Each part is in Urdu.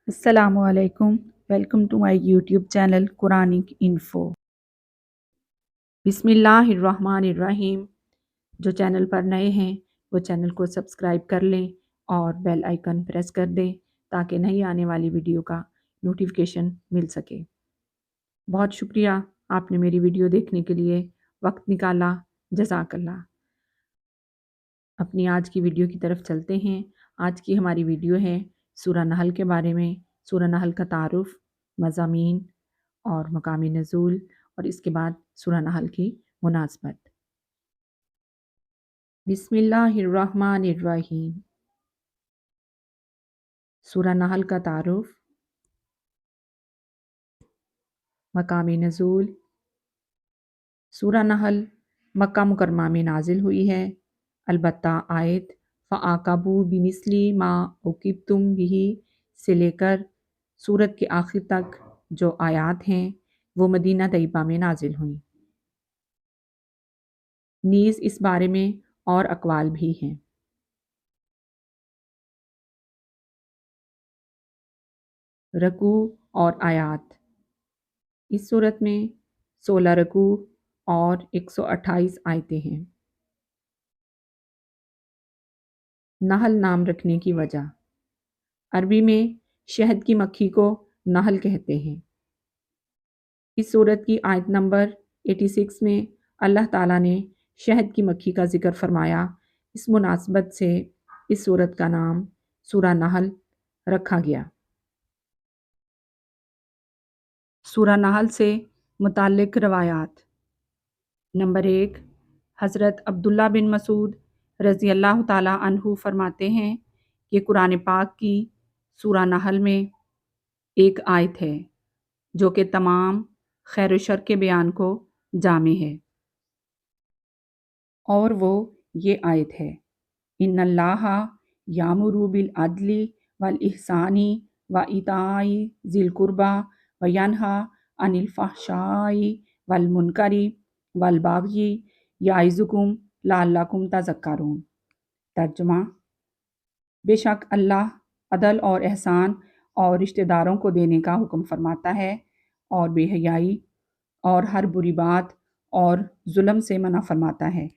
السلام علیکم، welcome to my YouTube channel Quranic info. بسم اللہ الرحمن الرحیم۔ جو چینل پر نئے ہیں وہ چینل کو سبسکرائب کر لیں اور بیل آئیکن پریس کر دیں تاکہ نئی آنے والی ویڈیو کا نوٹیفیکیشن مل سکے۔ بہت شکریہ آپ نے میری ویڈیو دیکھنے کے لیے وقت نکالا، جزاک اللہ۔ اپنی آج کی ویڈیو کی طرف چلتے ہیں۔ آج کی ہماری ویڈیو ہے سورہ نحل کے بارے میں۔ سورہ نحل کا تعارف، مضامین اور مقامی نزول، اور اس کے بعد سورہ نحل کی مناسبت۔ بسم اللہ الرحمن الرحیم۔ سورہ نحل کا تعارف، مقامی نزول۔ سورہ نحل مکہ مکرمہ میں نازل ہوئی ہے، البتہ آیت فَعَاقَبُوا بِمِثْلِ مَا عُوقِبْتُم بِهِ سے لے کر سورت کے آخر تک جو آیات ہیں وہ مدینہ طیبہ میں نازل ہوئیں۔ نیز اس بارے میں اور اقوال بھی ہیں۔ رکوع اور آیات۔ اس صورت میں 16 رکوع اور 128 آیتیں ہیں۔ نحل نام رکھنے کی وجہ۔ عربی میں شہد کی مکھی کو نحل کہتے ہیں۔ اس صورت کی آیت نمبر 86 میں اللہ تعالیٰ نے شہد کی مکھی کا ذکر فرمایا۔ اس مناسبت سے اس صورت کا نام سورہ نحل رکھا گیا۔ سورہ نحل سے متعلق روایات۔ نمبر 1، حضرت عبداللہ بن مسعود رضی اللہ تعالیٰ عنہ فرماتے ہیں کہ قرآن پاک کی سورہ نحل میں ایک آیت ہے جو کہ تمام خیر و شر کے بیان کو جامع ہے، اور وہ یہ آیت ہے: ان اللہ یامر بالعدل والاحسان وایتاء ذی القربی وینہی عن الفحشاء والمنکر والبغی یعظکم لعلکم تذکرون۔ ترجمہ: بے شک اللہ عدل اور احسان اور رشتہ داروں کو دینے کا حکم فرماتا ہے، اور بے حیائی اور ہر بری بات اور ظلم سے منع فرماتا ہے۔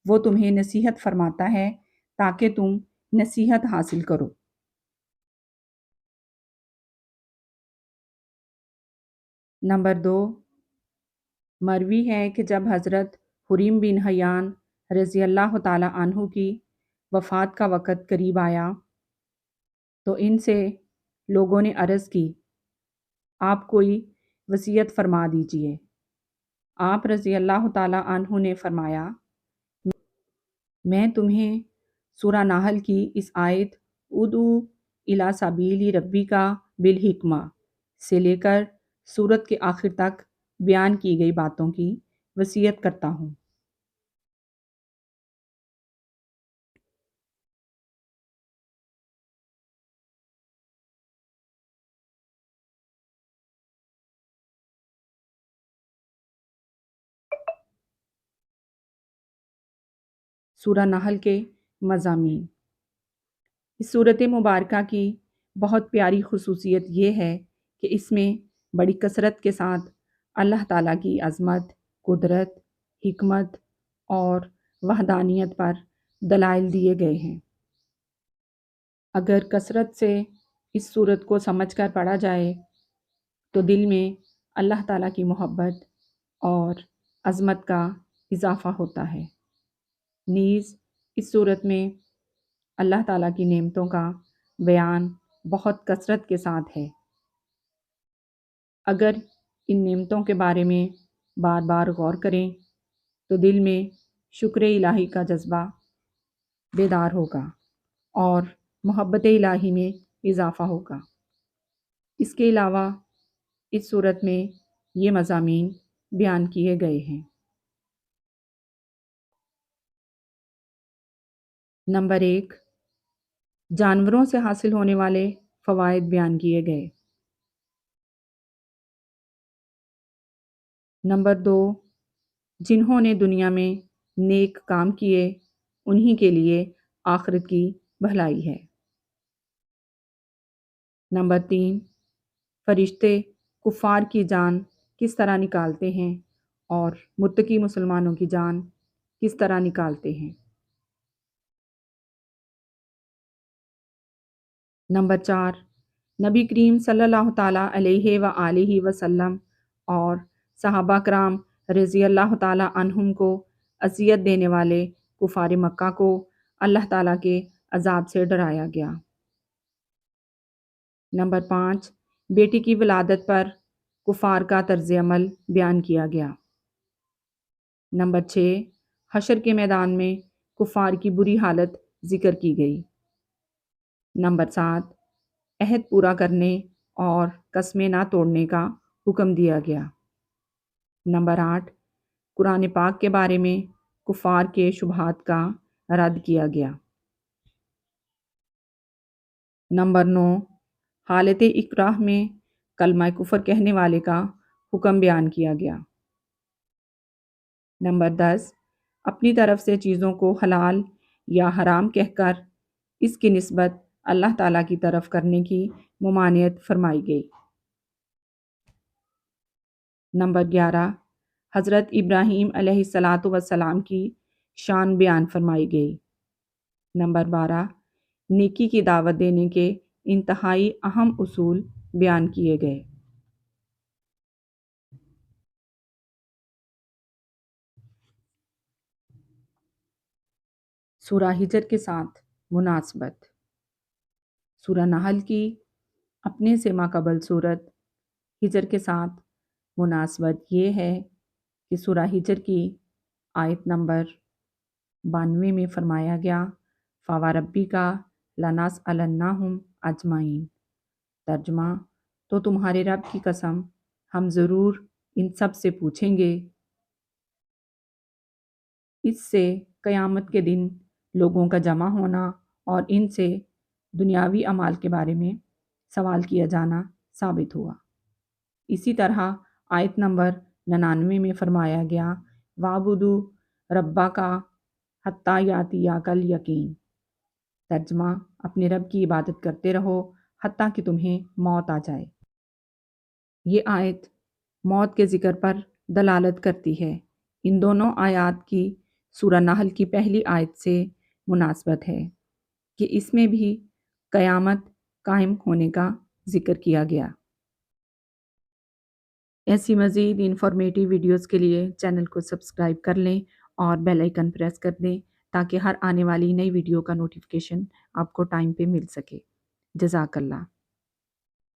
وہ تمہیں نصیحت فرماتا ہے تاکہ تم نصیحت حاصل کرو۔ نمبر 2، مروی ہے کہ جب حضرت حریم بن حیان رضی اللہ تعالیٰ عنہ کی وفات کا وقت قریب آیا تو ان سے لوگوں نے عرض کی، آپ کوئی وصیت فرما دیجئے۔ آپ رضی اللہ تعالیٰ عنہ نے فرمایا، میں تمہیں سورہ نحل کی اس آیت ادعو الی سبیل ربک بالحکمہ سے لے کر سورت کے آخر تک بیان کی گئی باتوں کی وصیت کرتا ہوں۔ سورہ نحل کے مضامین۔ اس صورت مبارکہ کی بہت پیاری خصوصیت یہ ہے کہ اس میں بڑی کثرت کے ساتھ اللہ تعالیٰ کی عظمت، قدرت، حکمت اور وحدانیت پر دلائل دیے گئے ہیں۔ اگر کثرت سے اس صورت کو سمجھ کر پڑھا جائے تو دل میں اللہ تعالیٰ کی محبت اور عظمت کا اضافہ ہوتا ہے۔ نیز اس صورت میں اللہ تعالیٰ کی نعمتوں کا بیان بہت کثرت کے ساتھ ہے۔ اگر ان نعمتوں کے بارے میں بار بار غور کریں تو دل میں شکر الہی کا جذبہ بیدار ہوگا اور محبت الہی میں اضافہ ہوگا۔ اس کے علاوہ اس صورت میں یہ مضامین بیان کیے گئے ہیں۔ نمبر 1، جانوروں سے حاصل ہونے والے فوائد بیان کیے گئے۔ نمبر 2، جنہوں نے دنیا میں نیک کام کیے انہی کے لیے آخرت کی بھلائی ہے۔ نمبر 3، فرشتے کفار کی جان کس طرح نکالتے ہیں اور متقی مسلمانوں کی جان کس طرح نکالتے ہیں۔ نمبر 4، نبی کریم صلی اللہ تعالیٰ علیہ وآلہ وسلم اور صحابہ کرام رضی اللہ تعالیٰ عنہم کو اذیت دینے والے کفار مکہ کو اللہ تعالیٰ کے عذاب سے ڈرایا گیا۔ نمبر 5، بیٹی کی ولادت پر کفار کا طرز عمل بیان کیا گیا۔ نمبر 6، حشر کے میدان میں کفار کی بری حالت ذکر کی گئی۔ نمبر 7، عہد پورا کرنے اور قسمیں نہ توڑنے کا حکم دیا گیا۔ نمبر 8، قرآن پاک کے بارے میں کفار کے شبہات کا رد کیا گیا۔ نمبر 9، حالت اکراہ میں کلمہ کفر کہنے والے کا حکم بیان کیا گیا۔ نمبر 10، اپنی طرف سے چیزوں کو حلال یا حرام کہہ کر اس کی نسبت اللہ تعالیٰ کی طرف کرنے کی ممانعت فرمائی گئی۔ نمبر 11، حضرت ابراہیم علیہ السلام کی شان بیان فرمائی گئی۔ نمبر 12، نیکی کی دعوت دینے کے انتہائی اہم اصول بیان کیے گئے۔ سورہ ہجر کے ساتھ مناسبت۔ سورہ نحل کی اپنے سے ماقبل صورت ہجر کے ساتھ مناسبت یہ ہے کہ سورہ ہجر کی آیت نمبر 92 میں فرمایا گیا فَوَرَبِّكَ لَنَسْأَلَنَّهُمْ أَجْمَعِينَ، ترجمہ تو تمہارے رب کی قسم ہم ضرور ان سب سے پوچھیں گے۔ اس سے قیامت کے دن لوگوں کا جمع ہونا اور ان سے دنیاوی اعمال کے بارے میں سوال کیا جانا ثابت ہوا۔ اسی طرح آیت نمبر 99 میں فرمایا گیا وَاعْبُدُوا رَبَّكَ حَتَّىٰ يَأْتِيَكَ الْيَقِينُ، ترجمہ اپنے رب کی عبادت کرتے رہو حتیٰ کہ تمہیں موت آ جائے۔ یہ آیت موت کے ذکر پر دلالت کرتی ہے۔ ان دونوں آیات کی سورہ نحل کی پہلی آیت سے مناسبت ہے کہ اس میں بھی قیامت قائم ہونے کا ذکر کیا گیا۔ ایسی مزید انفارمیٹیو ویڈیوز کے لیے چینل کو سبسکرائب کر لیں اور بیل آئیکن پریس کر دیں تاکہ ہر آنے والی نئی ویڈیو کا نوٹیفیکیشن آپ کو ٹائم پہ مل سکے۔ جزاک اللہ۔